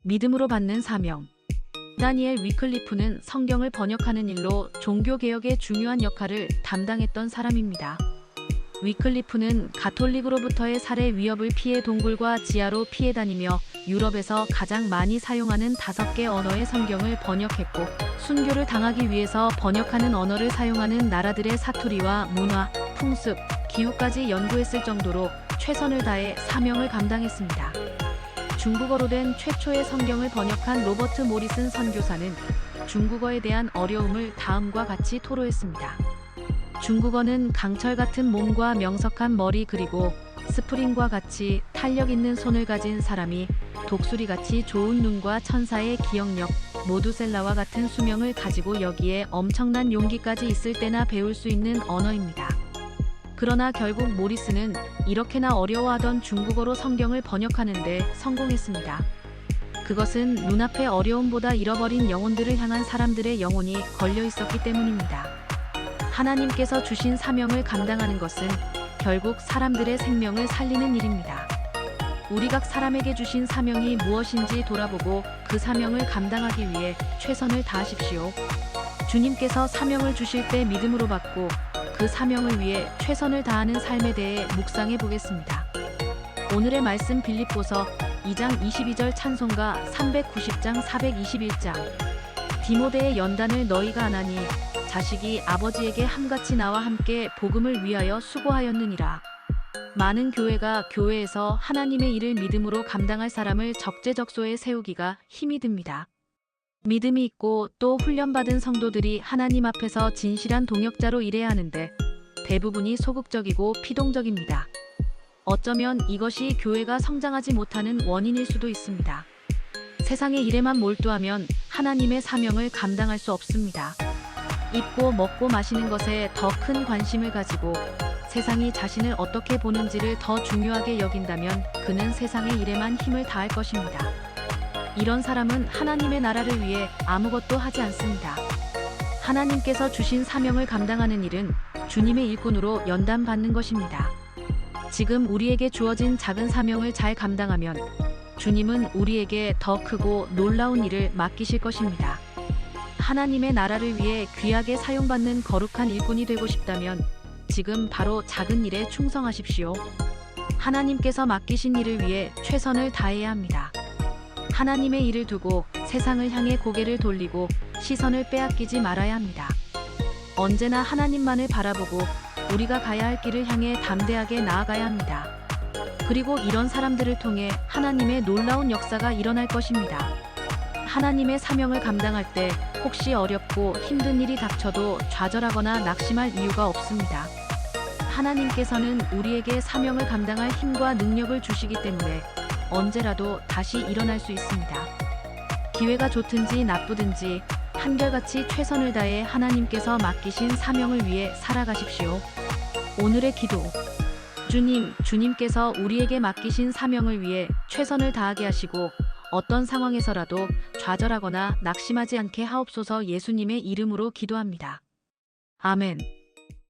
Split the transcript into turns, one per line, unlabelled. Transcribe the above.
믿음으로 받는 사명. 다니엘 위클리프는 성경을 번역하는 일로 종교개혁의 중요한 역할을 담당했던 사람입니다. 위클리프는 가톨릭으로부터의 살해 위협을 피해 동굴과 지하로 피해 다니며 유럽에서 가장 많이 사용하는 5개 언어의 성경을 번역했고, 순교를 당하기 위해서 번역하는 언어를 사용하는 나라들의 사투리와 문화, 풍습, 기후까지 연구했을 정도로 최선을 다해 사명을 감당했습니다. 중국어로 된 최초의 성경을 번역한 로버트 모리슨 선교사는 중국어에 대한 어려움을 다음과 같이 토로했습니다. 중국어는 강철 같은 몸과 명석한 머리 그리고 스프링과 같이 탄력 있는 손을 가진 사람이 독수리같이 좋은 눈과 천사의 기억력, 모두셀라와 같은 수명을 가지고 여기에 엄청난 용기까지 있을 때나 배울 수 있는 언어입니다. 그러나 결국 모리스는 이렇게나 어려워하던 중국어로 성경을 번역하는데 성공했습니다. 그것은 눈앞의 어려움보다 잃어버린 영혼들을 향한 사람들의 영혼이 걸려 있었기 때문입니다. 하나님께서 주신 사명을 감당하는 것은 결국 사람들의 생명을 살리는 일입니다. 우리 각 사람에게 주신 사명이 무엇인지 돌아보고 그 사명을 감당하기 위해 최선을 다하십시오. 주님께서 사명을 주실 때 믿음으로 받고 그 사명을 위해 최선을 다하는 삶에 대해 묵상해 보겠습니다. 오늘의 말씀 빌립보서 2장 22절 찬송가 390장 421장. 디모데의 연단을 너희가 아나니 자식이 아버지에게 함같이 나와 함께 복음을 위하여 수고하였느니라. 많은 교회가 교회에서 하나님의 일을 믿음으로 감당할 사람을 적재적소에 세우기가 힘이 듭니다. 믿음이 있고 또 훈련받은 성도들이 하나님 앞에서 진실한 동역자로 일해야 하는데 대부분이 소극적이고 피동적입니다. 어쩌면 이것이 교회가 성장하지 못하는 원인일 수도 있습니다. 세상의 일에만 몰두하면 하나님의 사명을 감당할 수 없습니다. 입고 먹고 마시는 것에 더 큰 관심을 가지고 세상이 자신을 어떻게 보는지를 더 중요하게 여긴다면 그는 세상의 일에만 힘을 다할 것입니다. 이런 사람은 하나님의 나라를 위해 아무것도 하지 않습니다. 하나님께서 주신 사명을 감당하는 일은 주님의 일꾼으로 연단받는 것입니다. 지금 우리에게 주어진 작은 사명을 잘 감당하면 주님은 우리에게 더 크고 놀라운 일을 맡기실 것입니다. 하나님의 나라를 위해 귀하게 사용받는 거룩한 일꾼이 되고 싶다면 지금 바로 작은 일에 충성하십시오. 하나님께서 맡기신 일을 위해 최선을 다해야 합니다. 하나님의 일을 두고 세상을 향해 고개를 돌리고 시선을 빼앗기지 말아야 합니다. 언제나 하나님만을 바라보고 우리가 가야 할 길을 향해 담대하게 나아가야 합니다. 그리고 이런 사람들을 통해 하나님의 놀라운 역사가 일어날 것입니다. 하나님의 사명을 감당할 때 혹시 어렵고 힘든 일이 닥쳐도 좌절하거나 낙심할 이유가 없습니다. 하나님께서는 우리에게 사명을 감당할 힘과 능력을 주시기 때문에 언제라도 다시 일어날 수 있습니다. 기회가 좋든지 나쁘든지 한결같이 최선을 다해 하나님께서 맡기신 사명을 위해 살아가십시오. 오늘의 기도. 주님께서 우리에게 맡기신 사명을 위해 최선을 다하게 하시고 어떤 상황에서라도 좌절하거나 낙심하지 않게 하옵소서. 예수님의 이름으로 기도합니다. 아멘.